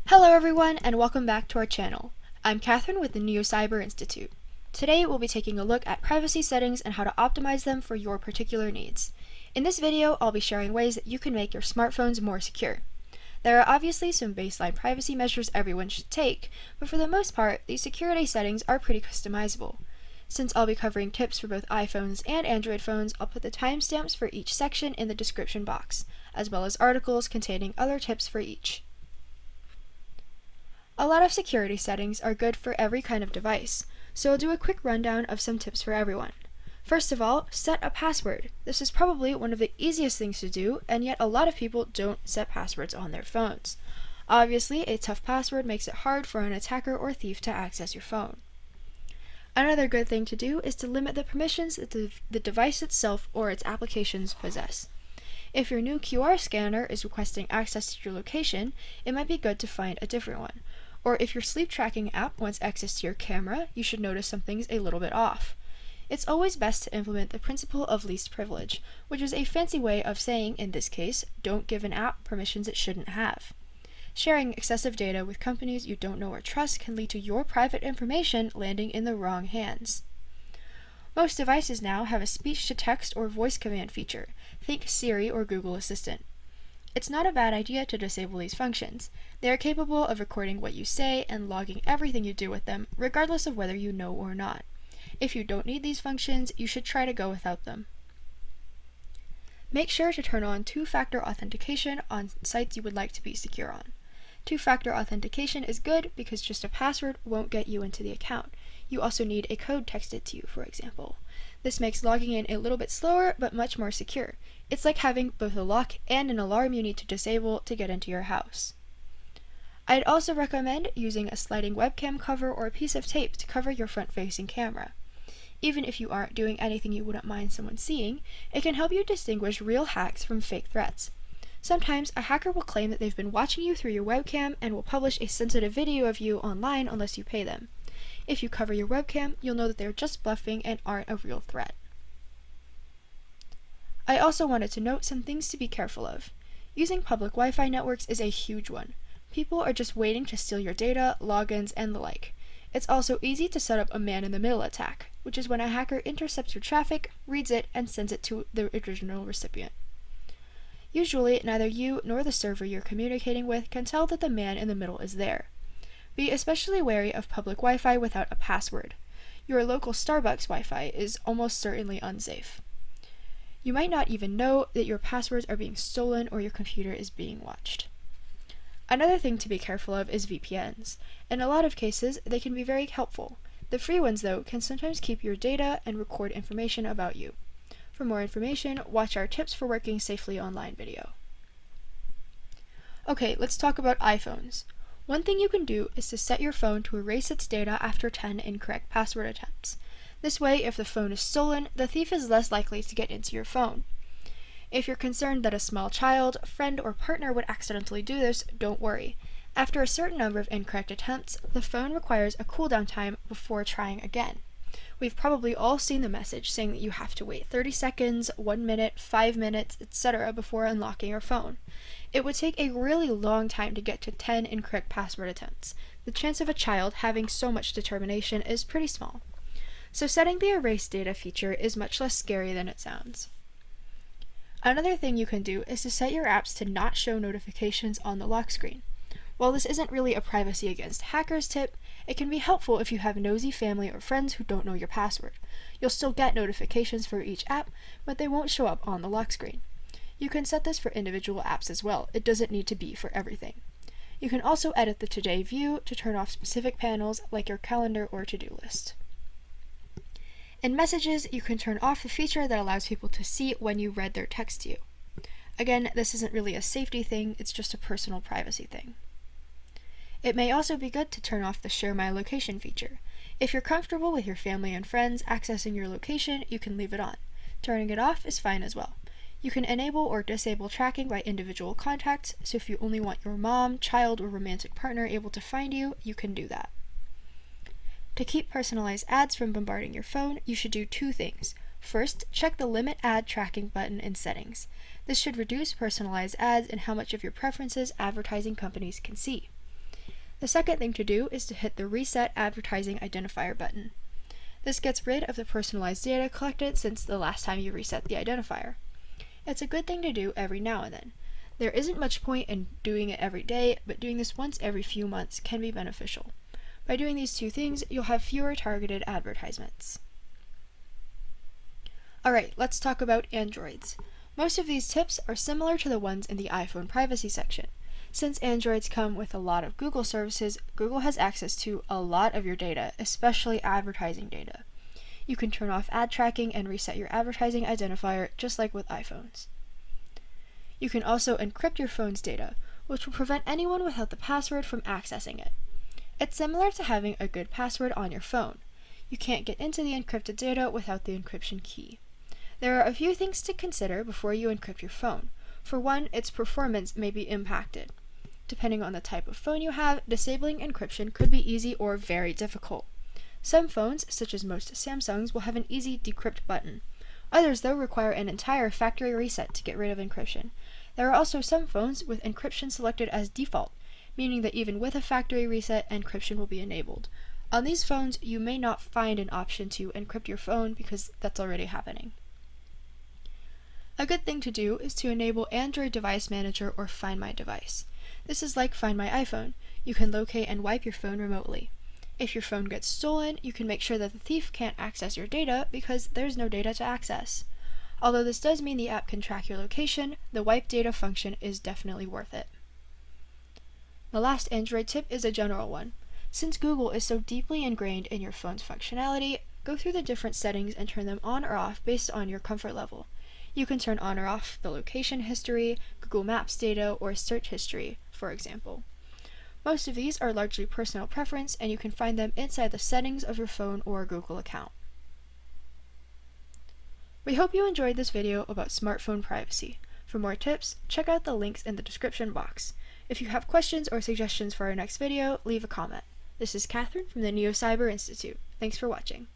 Hello everyone, and welcome back to our channel. I'm Catherine with the Neo Cyber Institute. Today we'll be taking a look at privacy settings and how to optimize them for your particular needs. In this video, I'll be sharing ways that you can make your smartphones more secure. There are obviously some baseline privacy measures everyone should take, but for the most part, these security settings are pretty customizable. Since I'll be covering tips for both iPhones and Android phones, I'll put the timestamps for each section in the description box, as well as articles containing other tips for each. A lot of security settings are good for every kind of device, so I'll do a quick rundown of some tips for everyone. First of all, set a password. This is probably one of the easiest things to do, and yet a lot of people don't set passwords on their phones. Obviously, a tough password makes it hard for an attacker or thief to access your phone. Another good thing to do is to limit the permissions that the device itself or its applications possess. If your new QR scanner is requesting access to your location, it might be good to find a different one. Or if your sleep tracking app wants access to your camera, you should notice something's a little bit off. It's always best to implement the principle of least privilege, which is a fancy way of saying, in this case, don't give an app permissions it shouldn't have. Sharing excessive data with companies you don't know or trust can lead to your private information landing in the wrong hands. Most devices now have a speech-to-text or voice command feature. Think Siri or Google Assistant. It's not a bad idea to disable these functions. They are capable of recording what you say and logging everything you do with them, regardless of whether you know or not. If you don't need these functions, you should try to go without them. Make sure to turn on two-factor authentication on sites you would like to be secure on. Two-factor authentication is good because just a password won't get you into the account. You also need a code texted to you, for example. This makes logging in a little bit slower, but much more secure. It's like having both a lock and an alarm you need to disable to get into your house. I'd also recommend using a sliding webcam cover or a piece of tape to cover your front-facing camera. Even if you aren't doing anything you wouldn't mind someone seeing, it can help you distinguish real hacks from fake threats. Sometimes a hacker will claim that they've been watching you through your webcam and will publish a sensitive video of you online unless you pay them. If you cover your webcam, you'll know that they're just bluffing and aren't a real threat. I also wanted to note some things to be careful of. Using public Wi-Fi networks is a huge one. People are just waiting to steal your data, logins, and the like. It's also easy to set up a man-in-the-middle attack, which is when a hacker intercepts your traffic, reads it, and sends it to the original recipient. Usually, neither you nor the server you're communicating with can tell that the man in the middle is there. Be especially wary of public Wi-Fi without a password. Your local Starbucks Wi-Fi is almost certainly unsafe. You might not even know that your passwords are being stolen or your computer is being watched. Another thing to be careful of is VPNs. In a lot of cases, they can be very helpful. The free ones, though, can sometimes keep your data and record information about you. For more information, watch our Tips for Working Safely Online video. Okay, let's talk about iPhones. One thing you can do is to set your phone to erase its data after 10 incorrect password attempts. This way, if the phone is stolen, the thief is less likely to get into your phone. If you're concerned that a small child, friend, or partner would accidentally do this, don't worry. After a certain number of incorrect attempts, the phone requires a cooldown time before trying again. We've probably all seen the message saying that you have to wait 30 seconds, 1 minute, 5 minutes, etc. before unlocking your phone. It would take a really long time to get to 10 incorrect password attempts. The chance of a child having so much determination is pretty small. So setting the erase data feature is much less scary than it sounds. Another thing you can do is to set your apps to not show notifications on the lock screen. While this isn't really a privacy against hackers tip, it can be helpful if you have nosy family or friends who don't know your password. You'll still get notifications for each app, but they won't show up on the lock screen. You can set this for individual apps as well. It doesn't need to be for everything. You can also edit the Today view to turn off specific panels like your calendar or to-do list. In Messages, you can turn off the feature that allows people to see when you read their text to you. Again, this isn't really a safety thing, it's just a personal privacy thing. It may also be good to turn off the Share My Location feature. If you're comfortable with your family and friends accessing your location, you can leave it on. Turning it off is fine as well. You can enable or disable tracking by individual contacts, so if you only want your mom, child, or romantic partner able to find you, you can do that. To keep personalized ads from bombarding your phone, you should do two things. First, check the Limit Ad Tracking button in Settings. This should reduce personalized ads and how much of your preferences advertising companies can see. The second thing to do is to hit the Reset Advertising Identifier button. This gets rid of the personalized data collected since the last time you reset the identifier. It's a good thing to do every now and then. There isn't much point in doing it every day, but doing this once every few months can be beneficial. By doing these two things, you'll have fewer targeted advertisements. Alright, let's talk about Androids. Most of these tips are similar to the ones in the iPhone privacy section. Since Androids come with a lot of Google services, Google has access to a lot of your data, especially advertising data. You can turn off ad tracking and reset your advertising identifier just like with iPhones. You can also encrypt your phone's data, which will prevent anyone without the password from accessing it. It's similar to having a good password on your phone. You can't get into the encrypted data without the encryption key. There are a few things to consider before you encrypt your phone. For one, its performance may be impacted. Depending on the type of phone you have, disabling encryption could be easy or very difficult. Some phones, such as most Samsungs, will have an easy decrypt button. Others, though, require an entire factory reset to get rid of encryption. There are also some phones with encryption selected as default, meaning that even with a factory reset, encryption will be enabled. On these phones, you may not find an option to encrypt your phone because that's already happening. A good thing to do is to enable Android Device Manager or Find My Device. This is like Find My iPhone. You can locate and wipe your phone remotely. If your phone gets stolen, you can make sure that the thief can't access your data because there's no data to access. Although this does mean the app can track your location, the wipe data function is definitely worth it. The last Android tip is a general one. Since Google is so deeply ingrained in your phone's functionality, go through the different settings and turn them on or off based on your comfort level. You can turn on or off the location history, Google Maps data, or search history, for example. Most of these are largely personal preference, and you can find them inside the settings of your phone or Google account. We hope you enjoyed this video about smartphone privacy. For more tips, check out the links in the description box. If you have questions or suggestions for our next video, leave a comment. This is Catherine from the Neo Cyber Institute. Thanks for watching.